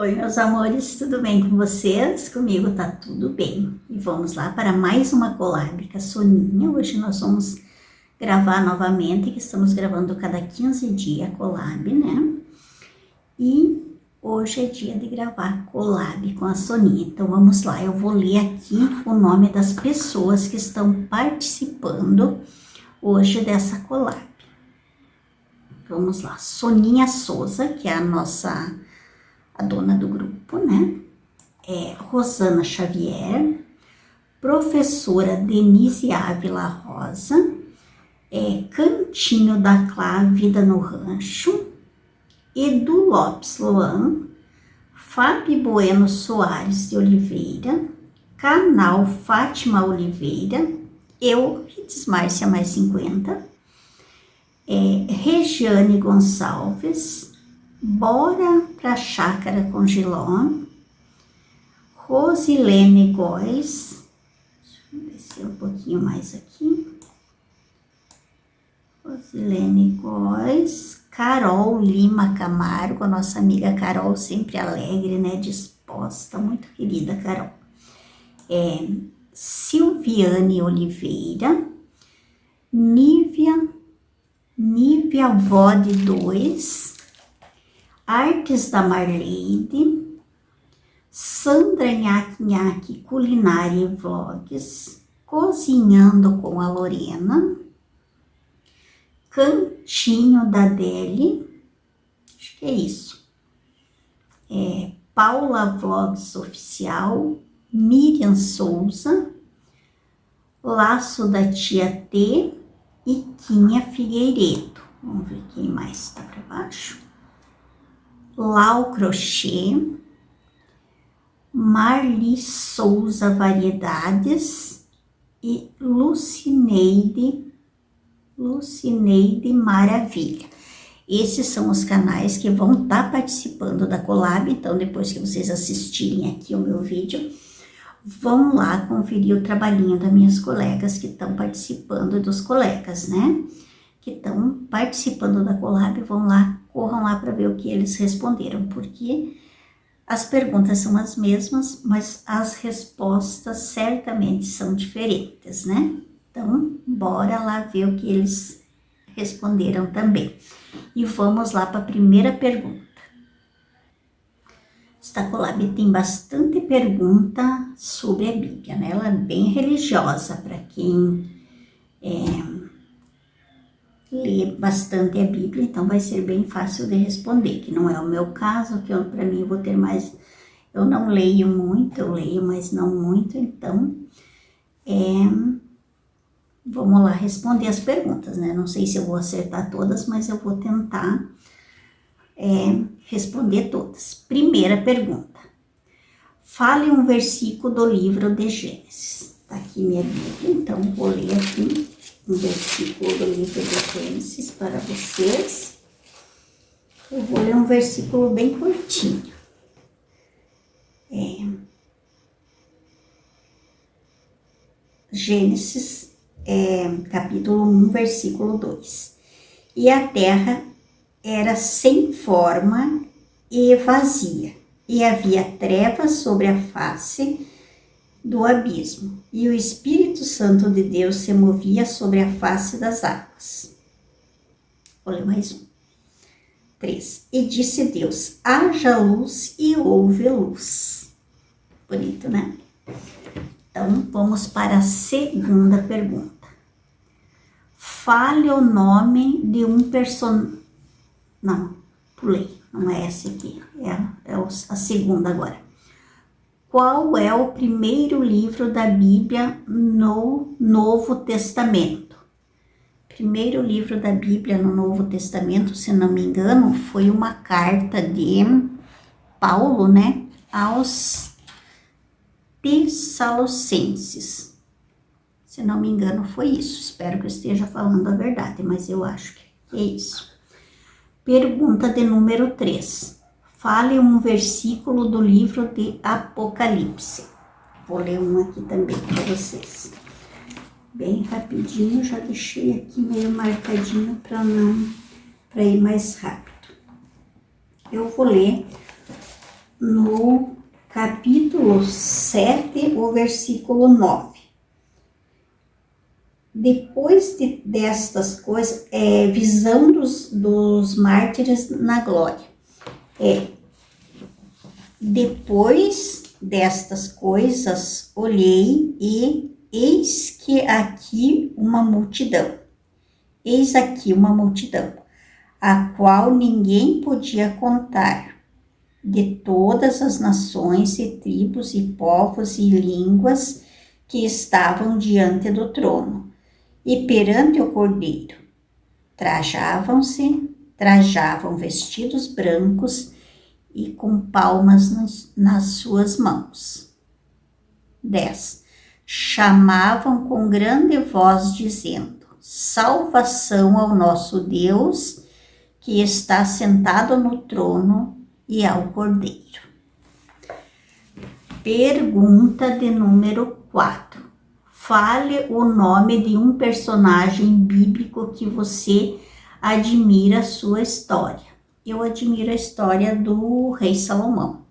Oi, meus amores, tudo bem com vocês? Comigo tá tudo bem. E vamos lá para mais uma collab com a Soninha. Hoje nós vamos gravar novamente, que estamos gravando cada 15 dias collab, né? E hoje é dia de gravar collab com a Soninha. Então vamos lá, eu vou ler aqui o nome das pessoas que estão participando hoje dessa collab. Vamos lá, Soninha Souza, que é a dona do grupo, né? Rosana Xavier, professora Denise Ávila Rosa, Cantinho da Clá, Vida no Rancho, Edu Lopes Loan, Fábio Bueno Soares de Oliveira, canal Fátima Oliveira, eu, Rites Márcia mais 50, Regiane Gonçalves, Bora pra Chácara com Giló, Rosilene Góes, deixa eu descer um pouquinho mais aqui, Rosilene Góes, Carol Lima Camargo, a nossa amiga Carol, sempre alegre, né, disposta, muito querida Carol, Silviane Oliveira, Nívia Vode 2, Artes da Marleide, Sandra Nhaque Culinária e Vlogs, Cozinhando com a Lorena, Cantinho da Deli, acho que é isso, Paula Vlogs Oficial, Miriam Souza, Laço da Tia T e Quinha Figueiredo. Vamos ver quem mais está para baixo. Lau Crochê, Marli Souza Variedades e Lucineide Maravilha. Esses são os canais que vão estar participando da collab, então depois que vocês assistirem aqui o meu vídeo, vão lá conferir o trabalhinho das minhas colegas que estão participando, dos colegas, né? Que estão participando da collab, vão lá, corram lá para ver o que eles responderam, porque as perguntas são as mesmas, mas as respostas certamente são diferentes, né? Então, bora lá ver o que eles responderam também. E vamos lá para a primeira pergunta. Esta collab tem bastante pergunta sobre a Bíblia, né? Ela é bem religiosa para quem lê bastante a Bíblia, então vai ser bem fácil de responder, que não é o meu caso, que para mim eu vou ter mais, eu não leio muito, eu leio, mas não muito, então vamos lá responder as perguntas, né? Não sei se eu vou acertar todas, mas eu vou tentar responder todas. Primeira pergunta. Fale um versículo do livro de Gênesis. Tá aqui minha Bíblia, então vou ler aqui um versículo do livro de Gênesis para vocês. Eu vou ler um versículo bem curtinho. Gênesis, capítulo 1, versículo 2. E a terra era sem forma e vazia, e havia trevas sobre a face do abismo, e o Espírito Santo de Deus se movia sobre a face das águas. Vou ler mais um. 3. E disse Deus, haja luz, e houve luz. Bonito, né? Então, vamos para a segunda pergunta. Fale o nome de um personagem. Não, pulei, não é essa aqui, a segunda agora. Qual é o primeiro livro da Bíblia no Novo Testamento? Primeiro livro da Bíblia no Novo Testamento, se não me engano, foi uma carta de Paulo, né, aos Tessalonicenses. Se não me engano, foi isso. Espero que eu esteja falando a verdade, mas eu acho que é isso. Pergunta de número 3. Fale um versículo do livro de Apocalipse. Vou ler um aqui também para vocês. Bem rapidinho, já deixei aqui meio marcadinho para ir mais rápido. Eu vou ler no capítulo 7, o versículo 9. Depois destas coisas, visão dos mártires na glória. Depois destas coisas, olhei e eis aqui uma multidão, a qual ninguém podia contar, de todas as nações e tribos e povos e línguas que estavam diante do trono e perante o Cordeiro. Trajavam vestidos brancos e com palmas nas suas mãos. 10. Chamavam com grande voz, dizendo: salvação ao nosso Deus, que está sentado no trono, e ao Cordeiro. Pergunta de número 4. Fale o nome de um personagem bíblico que você admira a sua história. Eu admiro a história do rei Salomão.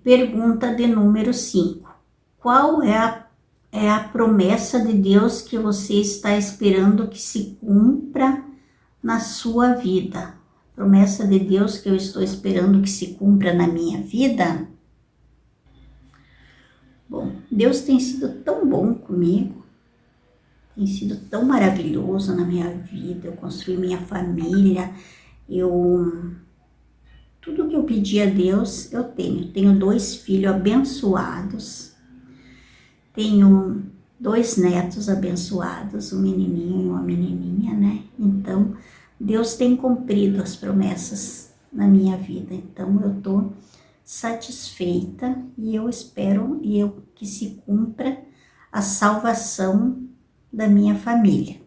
Pergunta de número 5. Qual é a promessa de Deus que você está esperando que se cumpra na sua vida? Promessa de Deus que eu estou esperando que se cumpra na minha vida? Bom, Deus tem sido tão bom comigo, tem sido tão maravilhoso na minha vida. Eu construí minha família, tudo que eu pedi a Deus eu tenho. Tenho 2 filhos abençoados, tenho 2 netos abençoados, um menininho e uma menininha, né? Então, Deus tem cumprido as promessas na minha vida. Então, eu estou satisfeita e eu espero que se cumpra a salvação da minha família.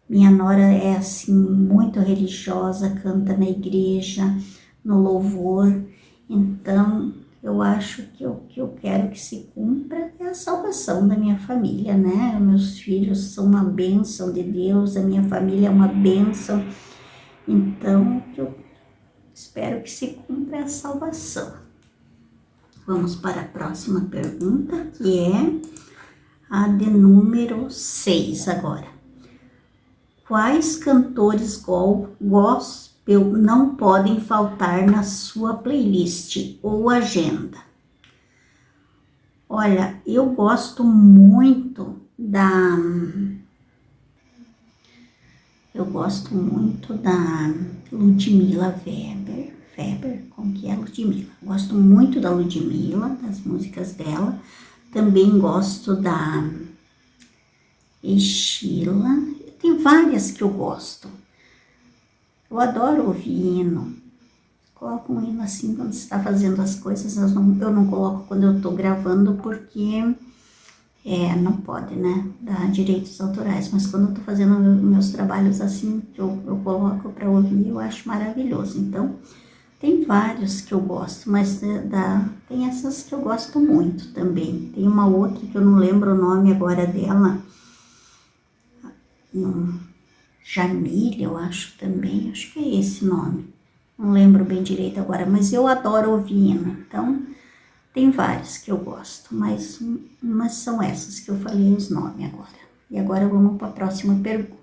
Minha nora é assim muito religiosa, canta na igreja, no louvor. Então, eu acho que o que eu quero que se cumpra é a salvação da minha família, né? Meus filhos são uma bênção de Deus, a minha família é uma bênção. Então, o que eu espero que se cumpra é a salvação. Vamos para a próxima pergunta, que é a de número 6 agora. Quais cantores gospel não podem faltar na sua playlist ou agenda? Olha, eu gosto muito da Ludmilla Weber, como que é Ludmilla? Gosto muito da Ludmilla, das músicas dela. Também gosto da Sheila. Tem várias que eu gosto. Eu adoro ouvir hino. Coloco um hino assim quando você está fazendo as coisas. Eu não coloco quando eu estou gravando porque não pode, né? Dar direitos autorais. Mas quando eu estou fazendo meus trabalhos assim, eu coloco para ouvir, eu acho maravilhoso. Então, tem vários que eu gosto, mas tem essas que eu gosto muito também. Tem uma outra que eu não lembro o nome agora dela. Jamília, eu acho também. Acho que é esse nome. Não lembro bem direito agora, mas eu adoro ouvir hino. Então, tem vários que eu gosto, mas são essas que eu falei os nomes agora. E agora vamos para a próxima pergunta.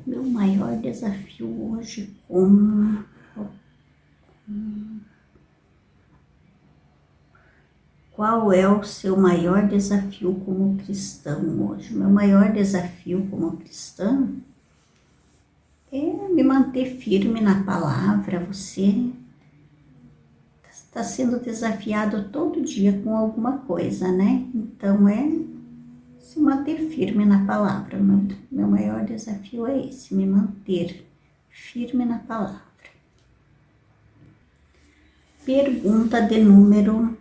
Meu maior desafio hoje Qual é o seu maior desafio como cristão hoje? Meu maior desafio como cristã é me manter firme na palavra. Você está sendo desafiado todo dia com alguma coisa, né? Então, se manter firme na palavra. Meu maior desafio é esse, me manter firme na palavra. Pergunta de número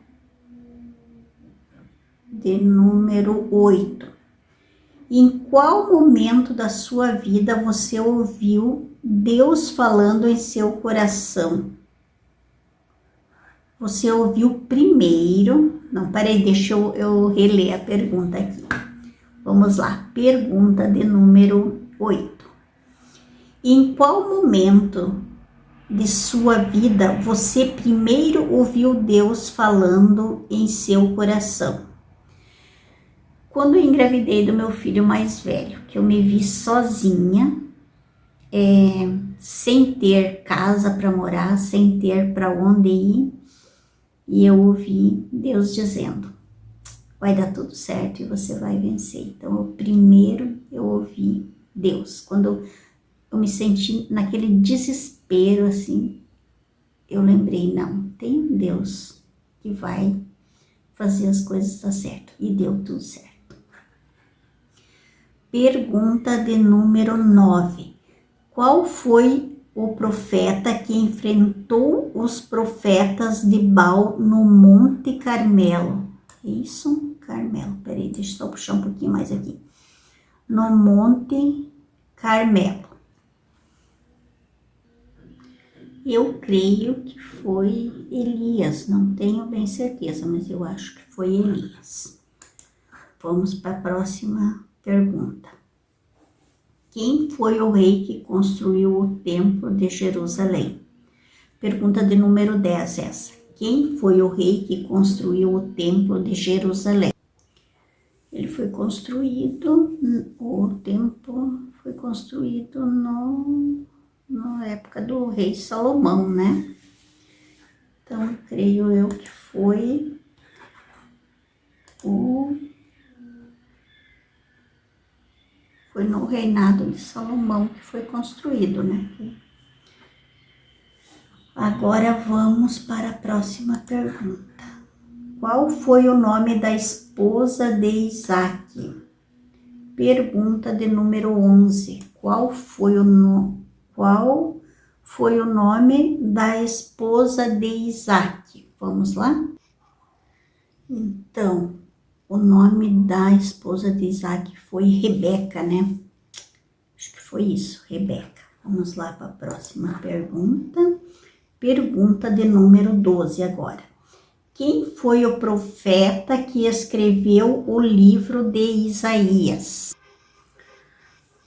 8. Em qual momento da sua vida você ouviu Deus falando em seu coração? Você ouviu primeiro... Não, peraí, deixa eu reler a pergunta aqui. Vamos lá, pergunta de número 8. Em qual momento de sua vida você primeiro ouviu Deus falando em seu coração? Quando eu engravidei do meu filho mais velho, que eu me vi sozinha, sem ter casa para morar, sem ter para onde ir, e eu ouvi Deus dizendo: vai dar tudo certo e você vai vencer. Então, primeiro eu ouvi Deus. Quando eu me senti naquele desespero, assim, eu lembrei, não, tem um Deus que vai fazer as coisas dar certo. E deu tudo certo. Pergunta de número 9. Qual foi o profeta que enfrentou os profetas de Baal no Monte Carmelo? Isso, Carmelo. Peraí, deixa eu só puxar um pouquinho mais aqui. No Monte Carmelo. Eu creio que foi Elias, não tenho bem certeza, mas eu acho que foi Elias. Vamos para a próxima pergunta. Quem foi o rei que construiu o templo de Jerusalém? Pergunta de número 10 essa. Quem foi o rei que construiu o templo de Jerusalém? Ele foi construído, o templo foi construído na época do rei Salomão, né? Então, creio eu que foi no reinado de Salomão que foi construído, né? Agora vamos para a próxima pergunta. Qual foi o nome da esposa de Isaac? Pergunta de número 11. Qual foi o nome da esposa de Isaac? Vamos lá? Então, o nome da esposa de Isaac foi Rebeca, né? Acho que foi isso, Rebeca. Vamos lá para a próxima pergunta. Pergunta de número 12 agora. Quem foi o profeta que escreveu o livro de Isaías?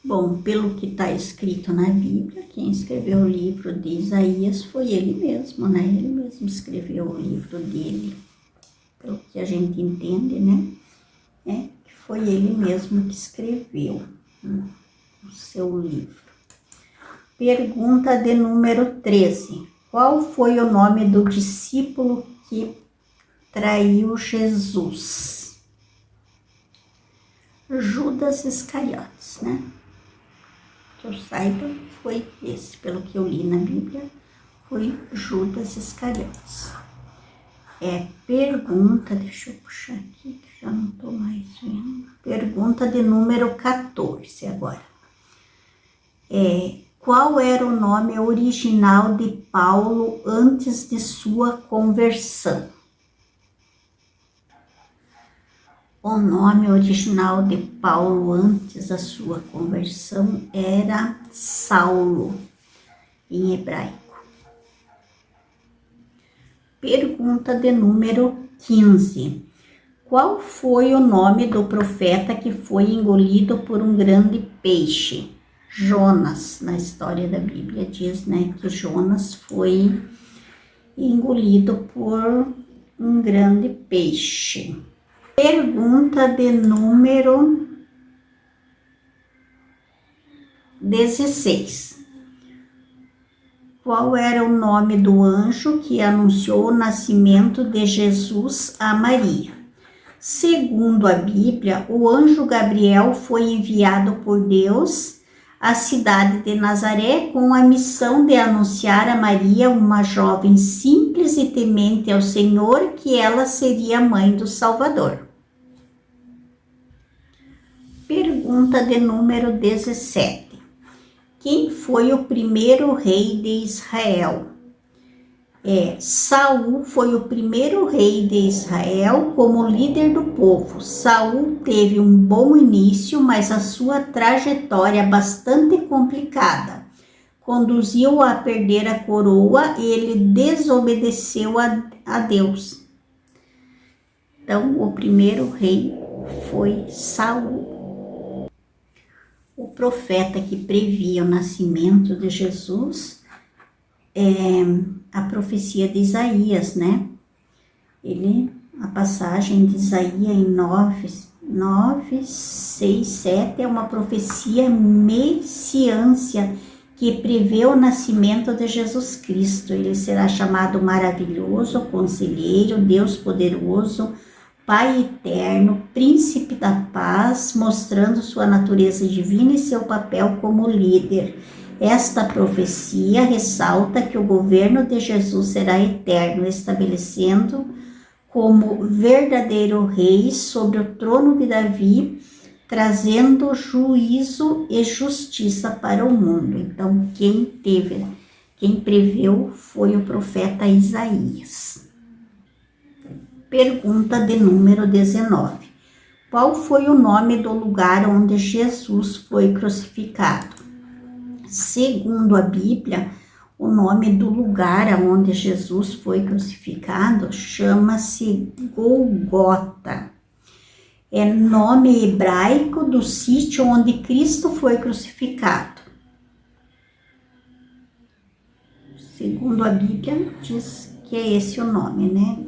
Bom, pelo que está escrito na Bíblia, quem escreveu o livro de Isaías foi ele mesmo, né? Ele mesmo escreveu o livro dele. Pelo que a gente entende, né? Que foi ele mesmo que escreveu o seu livro. Pergunta de número 13. Qual foi o nome do discípulo que traiu Jesus? Judas Iscariotes, né? Que eu saiba, foi esse, pelo que eu li na Bíblia, foi Judas Iscariotes. Pergunta, deixa eu puxar aqui, que já não estou mais vendo. Pergunta de número 14 agora. Qual era o nome original de Paulo antes de sua conversão? O nome original de Paulo antes da sua conversão era Saulo, em hebraico. Pergunta de número 15. Qual foi o nome do profeta que foi engolido por um grande peixe? Jonas, na história da Bíblia, diz, né, que Jonas foi engolido por um grande peixe. Pergunta de número 16. Qual era o nome do anjo que anunciou o nascimento de Jesus a Maria? Segundo a Bíblia, o anjo Gabriel foi enviado por Deus à cidade de Nazaré com a missão de anunciar a Maria, uma jovem simples e temente ao Senhor, que ela seria mãe do Salvador. Pergunta de número 17. Quem foi o primeiro rei de Israel? Saul foi o primeiro rei de Israel como líder do povo. Saul teve um bom início, mas a sua trajetória bastante complicada conduziu a perder a coroa e ele desobedeceu a Deus. Então, o primeiro rei foi Saul. O profeta que previa o nascimento de Jesus a profecia de Isaías, né? A passagem de Isaías em 9, 6, 7 é uma profecia messiância que prevê o nascimento de Jesus Cristo. Ele será chamado maravilhoso, conselheiro, Deus poderoso, Pai eterno, príncipe da paz, mostrando sua natureza divina e seu papel como líder. Esta profecia ressalta que o governo de Jesus será eterno, estabelecendo como verdadeiro rei sobre o trono de Davi, trazendo juízo e justiça para o mundo. Então, quem preveu foi o profeta Isaías. Pergunta de número 19. Qual foi o nome do lugar onde Jesus foi crucificado? Segundo a Bíblia, o nome do lugar onde Jesus foi crucificado chama-se Golgota. É nome hebraico do sítio onde Cristo foi crucificado. Segundo a Bíblia, diz que é esse o nome, né?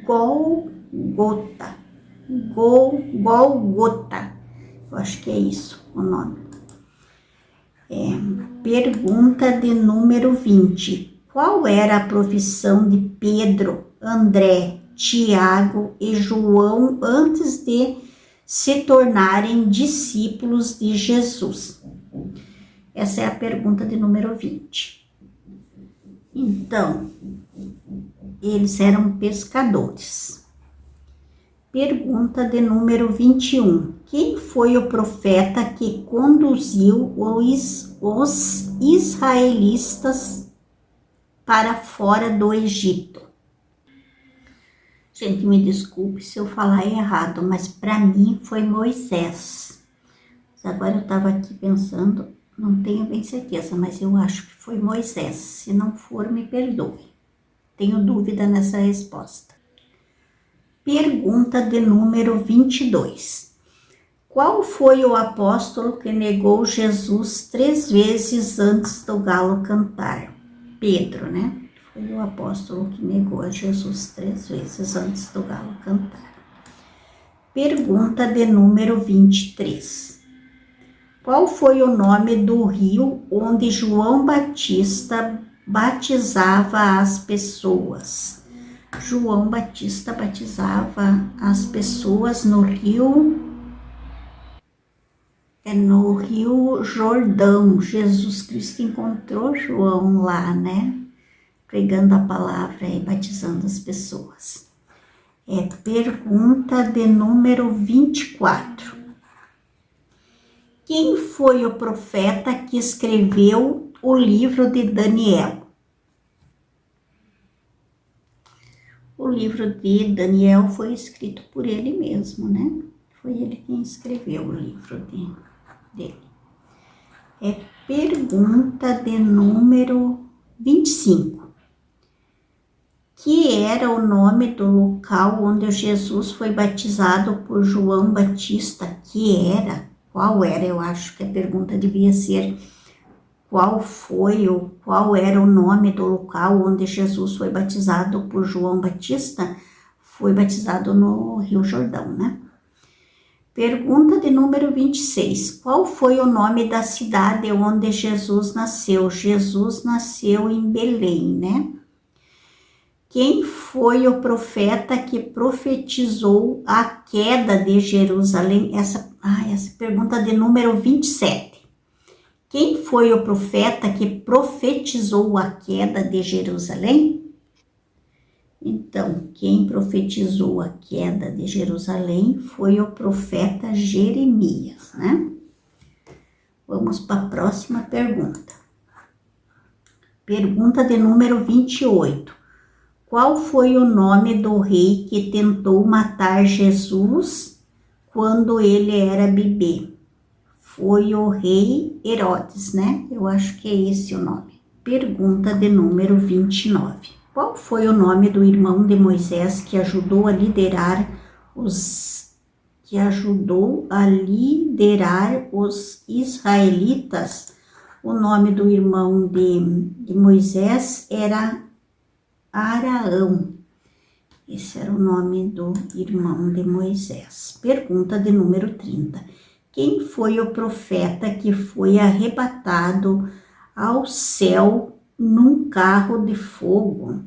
Golgota. Golgota. Eu acho que é isso o nome. Pergunta de número 20. Qual era a profissão de Pedro, André, Tiago e João antes de se tornarem discípulos de Jesus? Essa é a pergunta de número 20. Então, eles eram pescadores. Pergunta de número 21. Quem foi o profeta que conduziu os israelitas para fora do Egito? Gente, me desculpe se eu falar errado, mas para mim foi Moisés. Agora eu estava aqui pensando, não tenho bem certeza, mas eu acho que foi Moisés. Se não for, me perdoe. Tenho dúvida nessa resposta. Pergunta de número 22. Qual foi o apóstolo que negou Jesus 3 vezes antes do galo cantar? Pedro, né? Foi o apóstolo que negou a Jesus 3 vezes antes do galo cantar. Pergunta de número 23. Qual foi o nome do rio onde João Batista batizava as pessoas? João Batista batizava as pessoas no Rio Jordão. Jesus Cristo encontrou João lá, né? Pregando a palavra e batizando as pessoas. Pergunta de número 24. Quem foi o profeta que escreveu o livro de Daniel? O livro de Daniel foi escrito por ele mesmo, né? Foi ele quem escreveu o livro dele. Pergunta de número 25. Que era o nome do local onde Jesus foi batizado por João Batista? Qual era? Eu acho que a pergunta devia ser qual era o nome do local onde Jesus foi batizado por João Batista? Foi batizado no Rio Jordão, né? Pergunta de número 26. Qual foi o nome da cidade onde Jesus nasceu? Jesus nasceu em Belém, né? Quem foi o profeta que profetizou a queda de Jerusalém? Essa pergunta de número 27. Quem foi o profeta que profetizou a queda de Jerusalém? Então, quem profetizou a queda de Jerusalém foi o profeta Jeremias, né? Vamos para a próxima pergunta. Pergunta de número 28. Qual foi o nome do rei que tentou matar Jesus quando ele era bebê? Foi o rei Herodes, né? Eu acho que é esse o nome. Pergunta de número 29. Qual foi o nome do irmão de Moisés que ajudou a liderar os israelitas O nome do irmão de Moisés era Araão. Esse era o nome do irmão de Moisés. Pergunta de número 30. Quem foi o profeta que foi arrebatado ao céu num carro de fogo?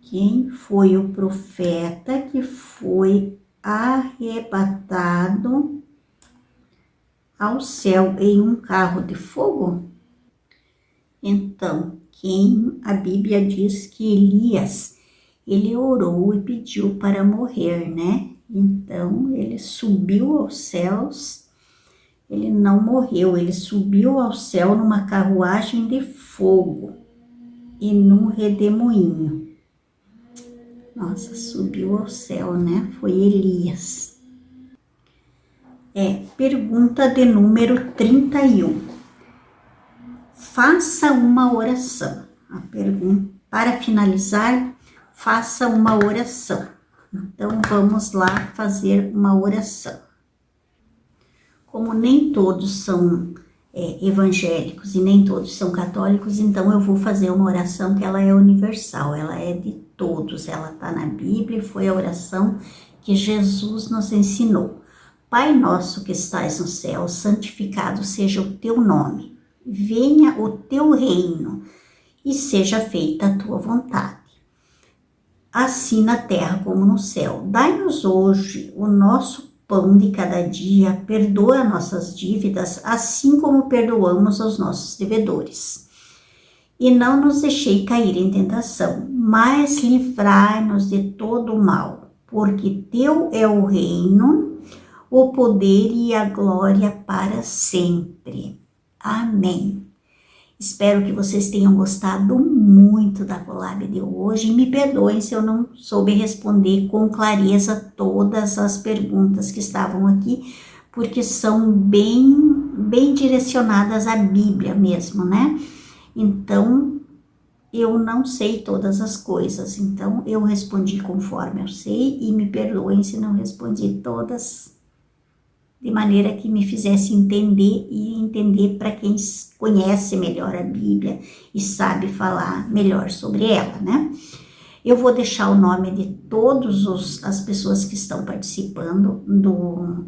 Quem foi o profeta que foi arrebatado ao céu em um carro de fogo? Então, a Bíblia diz que Elias, ele orou e pediu para morrer, né? Então, ele subiu aos céus, ele não morreu, ele subiu ao céu numa carruagem de fogo e num redemoinho. Nossa, subiu ao céu, né? Foi Elias. Pergunta de número 31. Faça uma oração. A pergunta, para finalizar, faça uma oração. Então, vamos lá fazer uma oração. Como nem todos são evangélicos e nem todos são católicos, então eu vou fazer uma oração que ela é universal, ela é de todos, ela está na Bíblia, foi a oração que Jesus nos ensinou. Pai nosso que estais no céu, santificado seja o teu nome, venha o teu reino e seja feita a tua vontade, assim na terra como no céu. Dai-nos hoje o nosso pão de cada dia, perdoa nossas dívidas, assim como perdoamos aos nossos devedores. E não nos deixei cair em tentação, mas livrai-nos de todo o mal, porque teu é o reino, o poder e a glória para sempre. Amém. Espero que vocês tenham gostado muito da Colab de hoje e me perdoem se eu não soube responder com clareza todas as perguntas que estavam aqui, porque são bem direcionadas à Bíblia mesmo, né? Então, eu não sei todas as coisas, então eu respondi conforme eu sei e me perdoem se não respondi todas de maneira que me fizesse entender e entender para quem conhece melhor a Bíblia e sabe falar melhor sobre ela, né? Eu vou deixar o nome de todas as pessoas que estão participando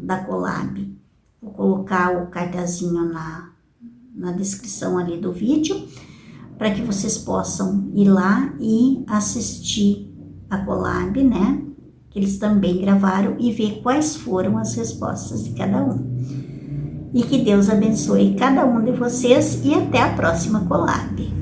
da Colab. Vou colocar o cartazinho na descrição ali do vídeo, para que vocês possam ir lá e assistir a Colab, né? Que eles também gravaram e ver quais foram as respostas de cada um. E que Deus abençoe cada um de vocês e até a próxima Colab.